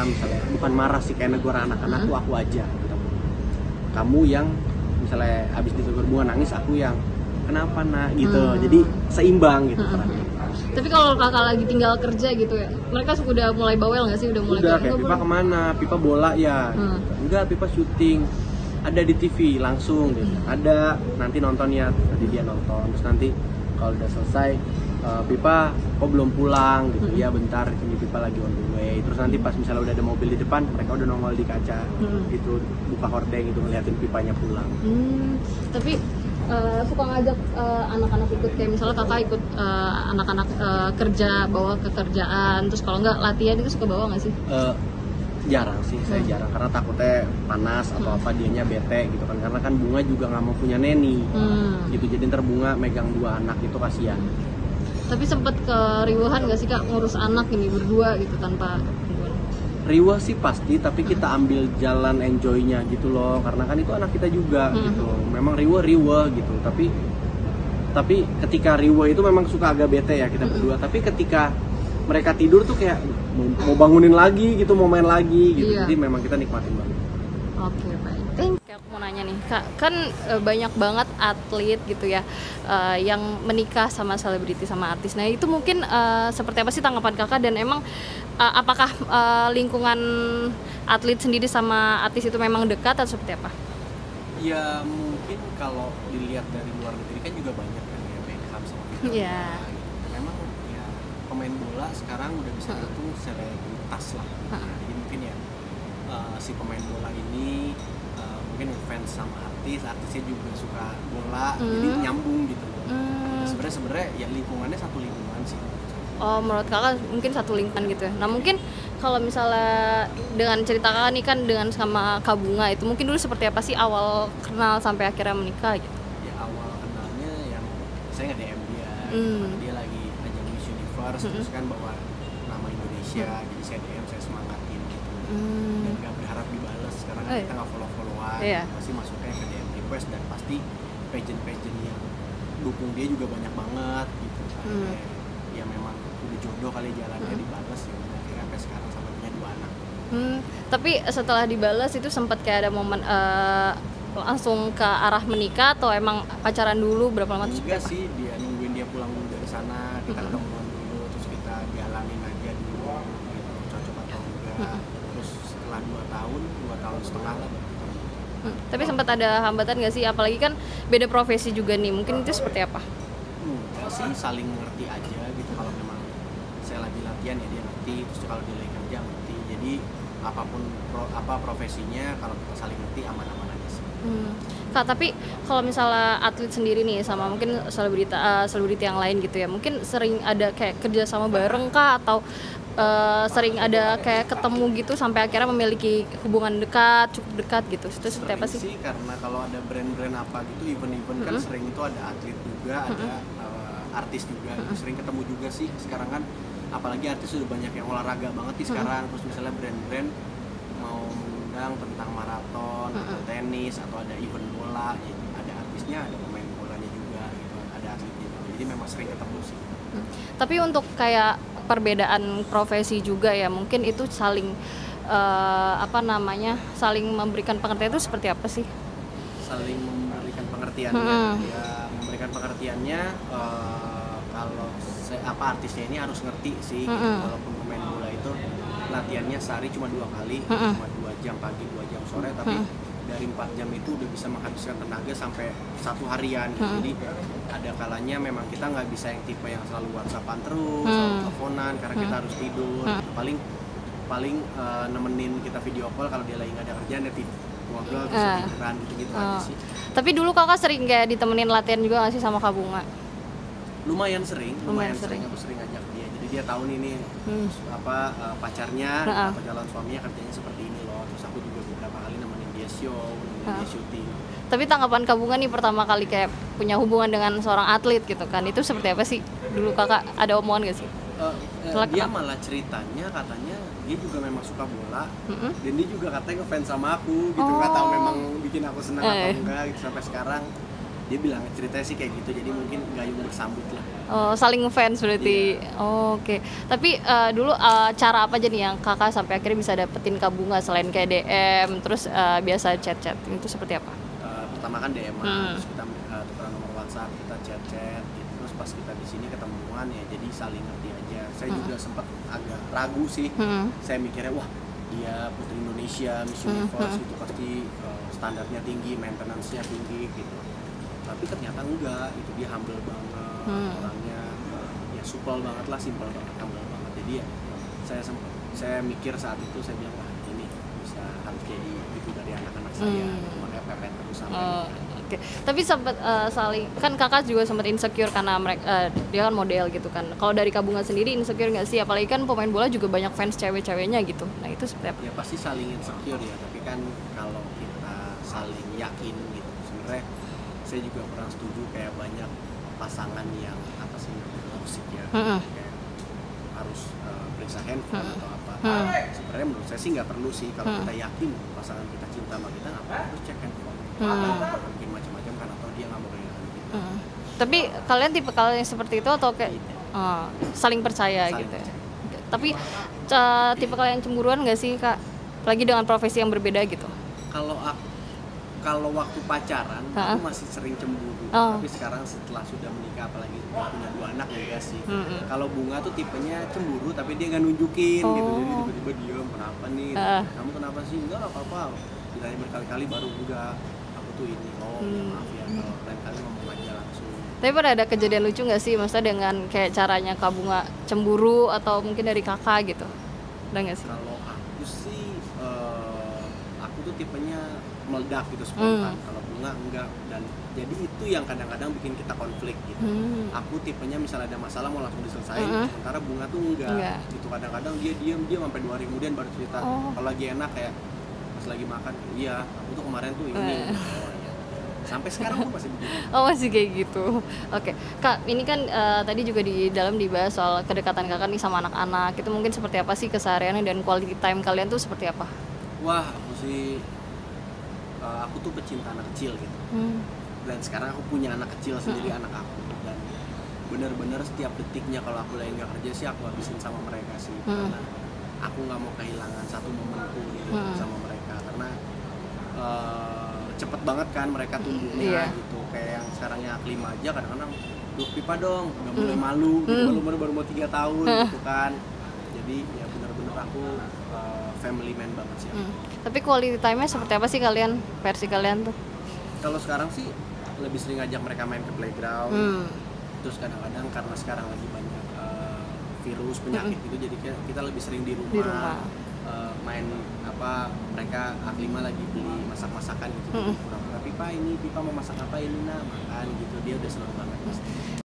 misalnya bukan marah sih, kayak negor anak-anakku aku aja gitu. Kamu yang misalnya habis ditegur bunga nangis, aku yang kenapa nak gitu. Jadi seimbang gitu perannya. Tapi kalau kakak lagi tinggal kerja gitu ya, mereka udah mulai bawel nggak sih? Udah mulai kayak Pipa kemana? Pipa bola ya? Enggak, Pipa syuting. Ada di TV langsung gitu. Ada nanti nonton ya, nanti dia nonton. Terus nanti kalau udah selesai, Pipa kok belum pulang gitu. Ya bentar, ini Pipa lagi on the way. Terus nanti pas misalnya udah ada mobil di depan, mereka udah nongol di kaca gitu, buka hordeng gitu ngeliatin Pipanya pulang. Tapi suka ngajak anak-anak ikut, kayak misalnya kakak ikut anak-anak kerja, bawa ke kerjaan, terus kalau nggak latihan itu suka bawa nggak sih? Jarang sih, saya jarang karena takutnya panas atau apa, dianya bete gitu kan, karena kan Bunga juga nggak mau punya neni gitu, jadi ntar Bunga megang 2 anak itu kasihan. Tapi sempet keriuhan nggak sih kak ngurus anak ini berdua gitu tanpa gangguan? Riwah sih pasti, tapi kita ambil jalan enjoy-nya gitu loh, karena kan itu anak kita juga gitu. Memang riwah gitu, tapi ketika riwah itu memang suka agak bete ya kita berdua. Tapi ketika mereka tidur tuh kayak mau bangunin lagi gitu, mau main lagi gitu. Jadi memang kita nikmatin banget. Oke, baik. Aku mau nanya nih kak, kan banyak banget atlet gitu ya yang menikah sama selebriti, sama artis. Nah itu mungkin seperti apa sih tanggapan kakak, dan emang apakah lingkungan atlet sendiri sama artis itu memang dekat atau seperti apa? Ya mungkin kalau dilihat dari luar negeri kan juga banyak kan ya, Beckham sama Victoria gitu. Memang ya pemain bola sekarang udah bisa dihitung selebritas lah gitu. Jadi mungkin ya si pemain bola ini mungkin fans sama artisnya juga suka bola, jadi nyambung gitu loh. Sebenarnya ya lingkungannya satu lingkungan sih. Oh, menurut kakak mungkin satu lingkungan gitu ya. Nah mungkin kalau misalnya dengan cerita kakak nih kan dengan sama Kak Bunga, itu mungkin dulu seperti apa sih awal kenal sampai akhirnya menikah gitu? Ya awal kenalnya yang saya nge-DM dia, dia lagi ajang Miss Universe, terus kan bawa nama Indonesia, jadi saya DM, saya semangatin gitu. Dan gak berharap dibalas, karena kan kita gak follow-followan, pasti masuknya ke DM request, dan pasti pageant yang dukung dia juga banyak banget gitu. Ya memang udah jodoh kali jalannya, dibalas ya udah, akhirnya sampai sekarang sampai punya 2 anak. Tapi setelah dibalas itu sempat kayak ada momen langsung ke arah menikah atau emang pacaran dulu berapa lama? Enggak sih, dia nungguin dia pulang dulu dari sana, kita ketemuan dulu, terus kita jalanin aja dulu gitu, cocok atau enggak. Terus setelah 2 tahun setengah lah baru ketemu. Tapi sempat ada hambatan nggak sih, apalagi kan beda profesi juga nih, mungkin itu seperti apa? Enggak sih, saling ngerti aja gitu. Kalau memang saya lagi latihan ya dia ngerti, terus kalau dia lagi kerja ngerti. Jadi apapun profesinya, kalau kita saling ngerti aman-aman aja sih. Kak, tapi kalau misalnya atlet sendiri nih sama mungkin selebriti yang lain gitu ya, mungkin sering ada kayak kerja sama bareng kah, atau sering ada kayak ketemu gitu sampai akhirnya memiliki hubungan dekat, cukup dekat gitu? Itu seperti apa sih? Karena kalau ada brand-brand apa gitu, event-event kan sering itu ada atlet juga, ada artis juga, sering ketemu juga sih. Sekarang kan apalagi artis sudah banyak yang olahraga banget nih sekarang. Terus misalnya brand-brand mau mengundang tentang maraton atau tenis atau ada event bola, ya ada artisnya, ada pemain bolanya juga gitu, ada atletnya juga. Jadi memang sering ketemu sih. Tapi untuk kayak perbedaan profesi juga ya, mungkin itu saling saling memberikan pengertian itu seperti apa sih? Saling memberikan pengertiannya, ya memberikan pengertiannya kalau artisnya ini harus ngerti sih gitu. Walaupun pemain bola itu latihannya sehari cuma 2 kali, cuma 2 jam pagi 2 jam sore, tapi dari 4 jam itu udah bisa menghabiskan tenaga sampai 1 harian gitu. Jadi ada kalanya memang kita nggak bisa yang tipe yang selalu WhatsAppan terus, selalu teleponan, karena kita harus tidur. Paling nemenin kita video call kalau dia lagi nggak ada kerjaan, ya ngobrol terus tiduran gitu aja sih. Tapi dulu kakak sering kayak ditemenin latihan juga nggak sih sama Kak Bunga? Lumayan sering. Aku sering ajak dia, jadi dia tahu nih pacarnya atau calon suaminya kerjanya seperti ini loh. Terus aku juga beberapa kali nemenin dia show, nemenin dia syuting. Tapi tanggapan Kak Bunga nih pertama kali kayak punya hubungan dengan seorang atlet gitu kan, itu seperti apa sih? Dulu kakak ada omongan gak sih? Dia malah ceritanya katanya dia juga memang suka bola, dan dia juga katanya ngefans sama aku gitu. Nggak tahu memang bikin aku senang atau enggak gitu. Sampai sekarang dia bilang ceritanya sih kayak gitu, jadi mungkin gayung bersambut lah. Oh, saling ngefans berarti. Oh, oke. Tapi dulu cara apa aja nih yang kakak sampai akhirnya bisa dapetin Kak Bunga selain kayak DM, terus biasa chat-chat, itu seperti apa? Pertama kan DM, terus kita tukeran nomor WhatsApp, kita chat-chat gitu. Terus pas kita di sini ketemuan ya, jadi saling ngerti aja. Saya juga sempat agak ragu sih. Saya mikirnya wah dia Putri Indonesia, Miss Universe itu pasti standarnya tinggi, maintenance-nya tinggi gitu. Tapi ternyata enggak, itu dia humble banget, orangnya ya supel banget lah, simple banget, humble banget. Jadi ya saya mikir saat itu, saya bilang wah ini bisa harus jadi itu dari anak-anak saya, makanya pepet terus sampai Oke. Tapi sempat saling, kan kakak juga sempat insecure karena mereka dia kan model gitu kan. Kalau dari Kak Bunga sendiri insecure nggak sih? Apalagi kan pemain bola juga banyak fans cewek-ceweknya gitu. Nah itu seperti apa? Ya pasti saling insecure ya, tapi kan kalau kita saling yakin gitu, sebenarnya saya juga kurang setuju kayak banyak pasangan yang apa sih toxic ya, kayak harus periksa handphone atau apa. Sebenarnya menurut saya sih nggak perlu sih, kalau kita yakin pasangan kita cinta sama kita nggak perlu terus cek handphone. Mungkin macam-macam kan, atau dia nggak mau kehilangan kita. Tapi kalian tipe kalian yang seperti itu atau kayak saling percaya Saling gitu? percaya. Tapi tipe kalian cemburuan nggak sih Kak? Lagi dengan profesi yang berbeda gitu? Kalau waktu pacaran aku masih sering cemburu, tapi sekarang setelah sudah menikah, apalagi udah punya 2 anak, enggak sih. Kalau Bunga tuh tipenya cemburu tapi dia nggak nunjukin gitu, jadi tiba-tiba diam, kenapa nih? Kamu kenapa sih? Enggak apa-apa. Ditanya berkali-kali baru enggak, aku tuh ini, ya maaf ya, kalau lain kali ngomong aja langsung. Tapi pernah ada kejadian lucu nggak sih, maksudnya dengan kayak caranya Kak Bunga cemburu atau mungkin dari kakak gitu? Ada nggak sih? Kalau aku sih, aku tuh tipenya meledak gitu, spontan. Kalau Bunga enggak, dan jadi itu yang kadang-kadang bikin kita konflik gitu. Aku tipenya misalnya ada masalah mau langsung diselesain, sementara Bunga tuh enggak. Gitu, kadang-kadang dia diam sampai 2 hari kemudian baru cerita. Kalau lagi enak kayak pas lagi makan, iya aku tuh kemarin tuh ini. Ya. Sampai sekarang tuh masih begitu. Oh masih kayak gitu. Oke. Kak, ini kan tadi juga di dalam dibahas soal kedekatan kakak nih sama anak-anak. Itu mungkin seperti apa sih kesehariannya dan quality time kalian tuh seperti apa? Wah, aku tuh pecinta anak kecil gitu. Dan sekarang aku punya anak kecil sendiri, anak aku, dan bener-bener setiap detiknya kalau aku lagi nggak kerja sih aku habisin sama mereka sih, karena aku nggak mau kehilangan satu momenku gitu sama mereka, karena cepet banget kan mereka tumbuhnya gitu. Kayak yang sekarangnya Aklim aja kadang-kadang peluk pipa dong, udah mulai malu gitu, baru mau 3 tahun gitu kan. Jadi ya bener-bener aku family man banget sih. Tapi quality time-nya seperti apa sih kalian, versi kalian tuh? Kalau sekarang sih lebih sering ngajak mereka main ke playground. Terus kadang-kadang karena sekarang lagi banyak virus, penyakit gitu, jadi kita lebih sering di rumah. Main apa, mereka Aklima lagi beli masak-masakan gitu. Pura-pura pipa mau masak apa ini, nah makan gitu, dia udah seneng banget pasti.